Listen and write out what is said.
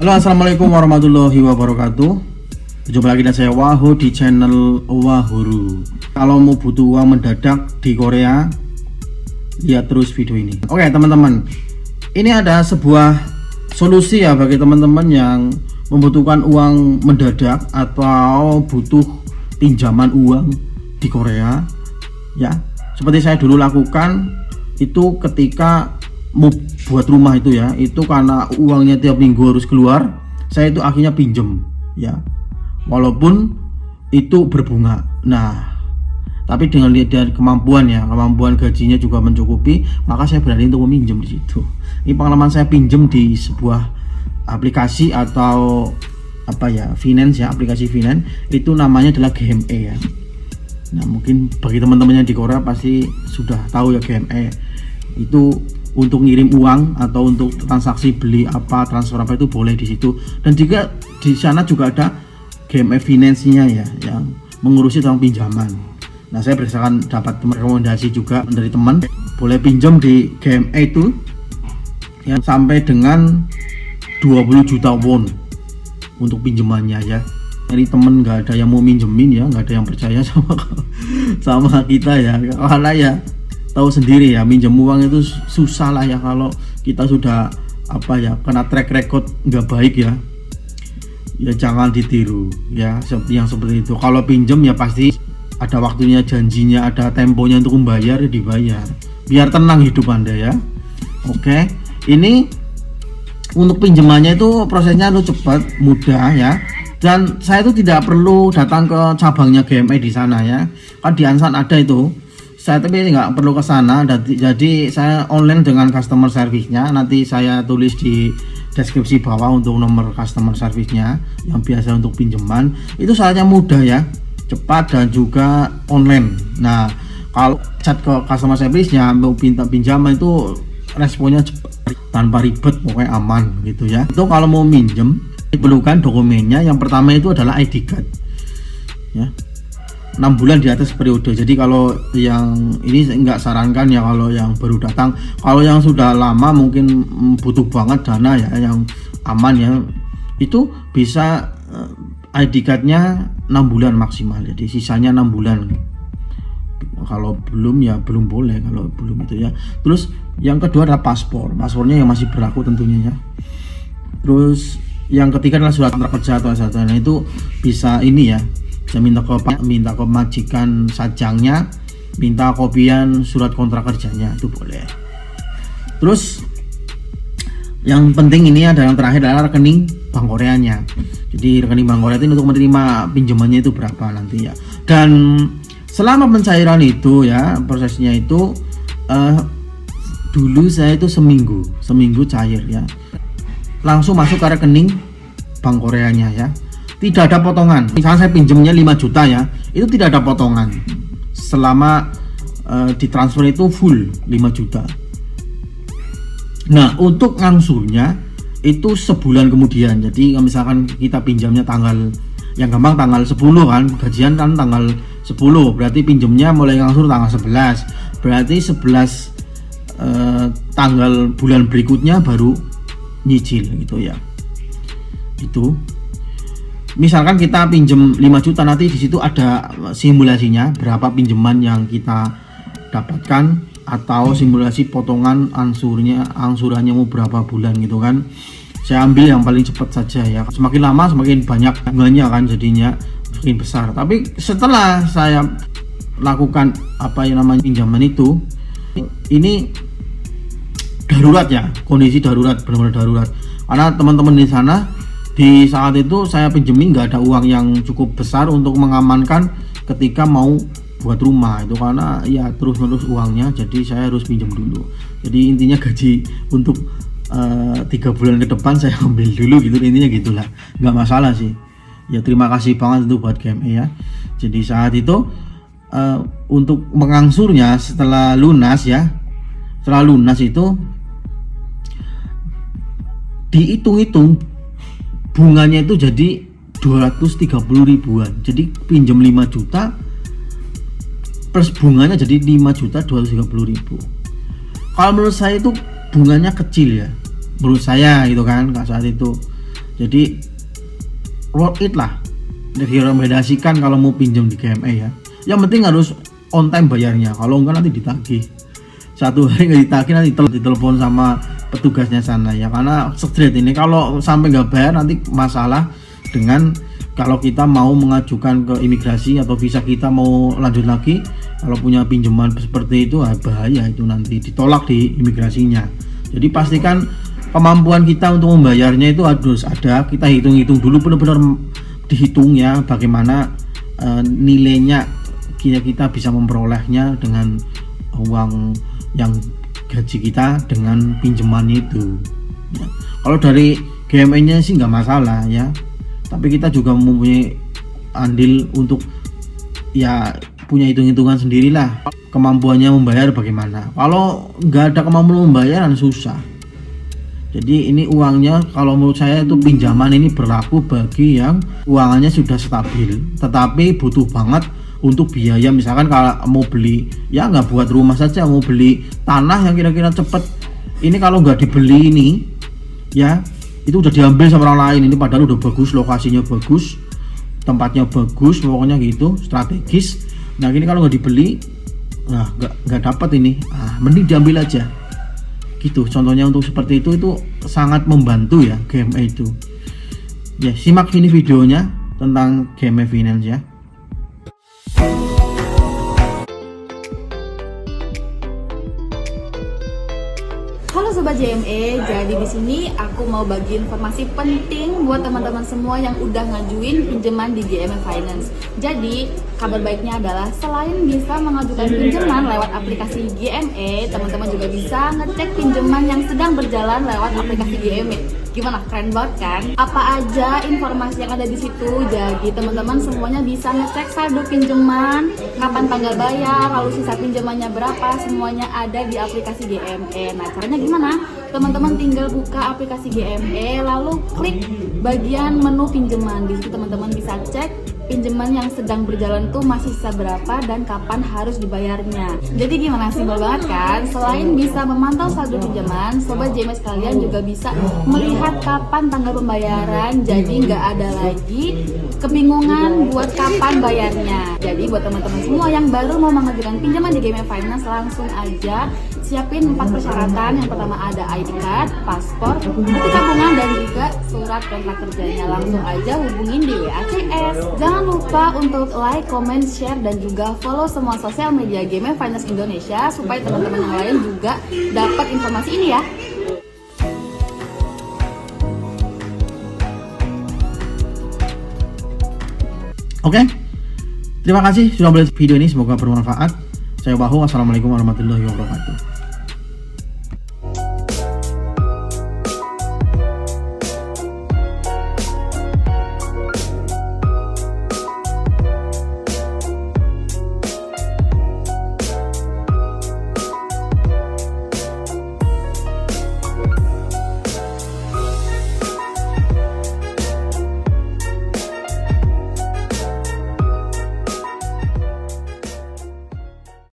Halo, assalamualaikum warahmatullahi wabarakatuh. Jumpa lagi dengan saya Wahyu di channel Wahuru. Kalau mau butuh uang mendadak di Korea, lihat terus video ini. Oke teman-teman, ini ada sebuah solusi ya bagi teman-teman yang membutuhkan uang mendadak atau butuh pinjaman uang di Korea. Ya, seperti saya dulu lakukan itu ketika mau buat rumah itu ya, itu karena uangnya tiap minggu harus keluar, saya itu akhirnya pinjem ya, walaupun itu berbunga. Nah, tapi dengan lihat dari kemampuan gajinya juga mencukupi, maka saya berani untuk meminjam di situ. Ini pengalaman saya pinjem di sebuah aplikasi atau apa ya, finance ya, aplikasi finance itu namanya adalah GME ya. Nah, mungkin bagi teman-teman yang di Korea pasti sudah tahu ya, GME itu untuk ngirim uang atau untuk transaksi beli apa, transfer apa itu boleh di situ. Dan juga di sana juga ada GME Finance-nya ya, yang mengurusi tentang pinjaman. Nah, saya berdasarkan dapat rekomendasi juga dari teman, boleh pinjam di GME itu yang sampai dengan 20 juta won untuk pinjamannya ya. Dari temen nggak ada yang mau minjemin ya, nggak ada yang percaya sama kita ya, karena ya tahu sendiri ya, minjem uang itu susah lah ya kalau kita sudah apa ya, kena track record nggak baik ya. Ya jangan ditiru ya, seperti itu. Kalau pinjem ya pasti ada waktunya, janjinya, ada temponya untuk membayar, ya dibayar. Biar tenang hidup Anda ya. Oke, ini untuk pinjamannya itu prosesnya itu cepat, mudah ya. Dan saya itu tidak perlu datang ke cabangnya GME di sana ya. Kan di Ansan ada itu. Saya tapi nggak perlu ke sana, jadi saya online dengan customer service-nya. Nanti saya tulis di deskripsi bawah untuk nomor customer service-nya yang biasa untuk pinjaman. Itu soalnya mudah ya, cepat dan juga online. Nah, kalau chat ke customer service-nya mau minta pinjaman itu responnya cepat, tanpa ribet, pokoknya aman gitu ya. Itu kalau mau minjem diperlukan dokumennya. Yang pertama itu adalah ID card ya, 6 bulan di atas periode. Jadi kalau yang ini enggak sarankan ya, kalau yang baru datang. Kalau yang sudah lama mungkin butuh banget dana ya, yang aman ya, itu bisa ID cardnya 6 bulan maksimal, jadi sisanya 6 bulan. Kalau belum ya belum boleh, kalau belum itu ya. Terus yang kedua adalah paspornya yang masih berlaku tentunya ya. Terus yang ketiga adalah surat kontrak kerja atau S1. Nah, itu bisa ini ya, bisa minta ke majikan sajangnya, minta kopian surat kontrak kerjanya, itu boleh. Terus yang penting ini adalah yang terakhir adalah rekening bank Koreanya. Jadi rekening bank Korea itu untuk menerima pinjamannya itu berapa nanti ya. Dan selama pencairan itu ya, prosesnya itu dulu saya itu seminggu cair ya, langsung masuk ke rekening bank Koreanya ya. Tidak ada potongan. Misalnya saya pinjamnya 5 juta ya, itu tidak ada potongan selama ditransfer itu full 5 juta. Nah, untuk ngangsurnya itu sebulan kemudian. Jadi misalkan kita pinjamnya tanggal, yang gampang tanggal 10 kan, gajian kan tanggal 10, berarti pinjamnya mulai ngangsur tanggal 11. Berarti 11 tanggal bulan berikutnya baru nyicil gitu ya. Itu misalkan kita pinjem 5 juta, nanti di situ ada simulasinya berapa pinjaman yang kita dapatkan, atau simulasi potongan angsurannya mau berapa bulan gitu kan. Saya ambil yang paling cepat saja ya. Semakin lama semakin banyak bunganya kan, jadinya semakin besar. Tapi setelah saya lakukan apa yang namanya pinjaman itu, ini darurat ya, kondisi darurat, benar-benar darurat. Karena teman-teman di sana di saat itu saya pinjemin nggak ada uang yang cukup besar untuk mengamankan ketika mau buat rumah itu, karena ya terus-menerus uangnya, jadi saya harus pinjam dulu. Jadi intinya gaji untuk 3 bulan ke depan saya ambil dulu gitu, intinya gitulah, nggak masalah sih ya. Terima kasih banget itu buat GME ya. Jadi saat itu untuk mengangsurnya setelah lunas ya, setelah lunas itu dihitung-hitung bunganya itu jadi 230 ribuan. Jadi pinjam 5 juta plus bunganya jadi 5 juta 230 ribu. Kalau menurut saya itu bunganya kecil ya, menurut saya gitu kan saat itu. Jadi worth it lah, direkomendasikan kalau mau pinjam di GME ya. Yang penting harus on time bayarnya, kalau enggak nanti ditagih. Satu hari nggak ditagih nanti ditelepon sama petugasnya sana ya, karena straight ini kalau sampai nggak bayar nanti masalah dengan kalau kita mau mengajukan ke imigrasi atau visa kita mau lanjut lagi, kalau punya pinjaman seperti itu bahaya, itu nanti ditolak di imigrasinya. Jadi pastikan kemampuan kita untuk membayarnya itu harus ada, kita hitung-hitung dulu, benar-benar dihitung ya bagaimana nilainya kita bisa memperolehnya dengan uang yang gaji kita dengan pinjamannya itu ya. Kalau dari GME nya sih nggak masalah ya, tapi kita juga mempunyai andil untuk ya punya hitung-hitungan sendirilah kemampuannya membayar bagaimana. Kalau nggak ada kemampuan membayar susah. Jadi ini uangnya kalau menurut saya itu pinjaman ini berlaku bagi yang uangannya sudah stabil tetapi butuh banget untuk biaya, misalkan kalau mau beli ya nggak buat rumah saja, mau beli tanah yang kira-kira cepet, ini kalau nggak dibeli ini ya itu udah diambil sama orang lain, ini padahal udah bagus, lokasinya bagus, tempatnya bagus, pokoknya gitu strategis. Nah ini kalau nggak dibeli, nah nggak dapat ini, mending diambil aja gitu. Contohnya untuk seperti itu sangat membantu ya GME itu ya. Simak ini videonya tentang GME Finance ya. Halo Sobat GME, jadi di sini aku mau bagi informasi penting buat teman-teman semua yang udah ngajuin pinjaman di GME Finance. Jadi kabar baiknya adalah selain bisa mengajukan pinjaman lewat aplikasi GME, teman-teman juga bisa ngecek pinjaman yang sedang berjalan lewat aplikasi GME. Gimana, keren banget kan? Apa aja informasi yang ada di situ? Jadi teman-teman semuanya bisa ngecek saldo pinjaman, kapan tanggal bayar, lalu sisa pinjamannya berapa, semuanya ada di aplikasi GME. Nah caranya gimana? Teman-teman tinggal buka aplikasi GME, lalu klik bagian menu pinjaman. Di situ teman-teman bisa cek pinjaman yang sedang berjalan tuh masih sisa berapa dan kapan harus dibayarnya. Jadi gimana, simpel banget kan? Selain bisa memantau saldo pinjaman, Sobat GME sekalian juga bisa melihat kapan tanggal pembayaran. Jadi nggak ada lagi kebingungan buat kapan bayarnya. Jadi buat teman-teman semua yang baru mau mengajukan pinjaman di GME Finance, langsung aja siapin 4 persyaratan. Yang pertama ada ID card, paspor, bukti tabungan, dan juga surat kontrak kerjanya. Langsung aja hubungin di WA CS. Jangan lupa untuk like, comment, share, dan juga follow semua sosial media GME Finance Indonesia supaya teman-teman yang lain juga dapat informasi ini ya. Oke, terima kasih sudah melihat video ini, semoga bermanfaat. Saya Wahyu, wassalamualaikum warahmatullahi wabarakatuh.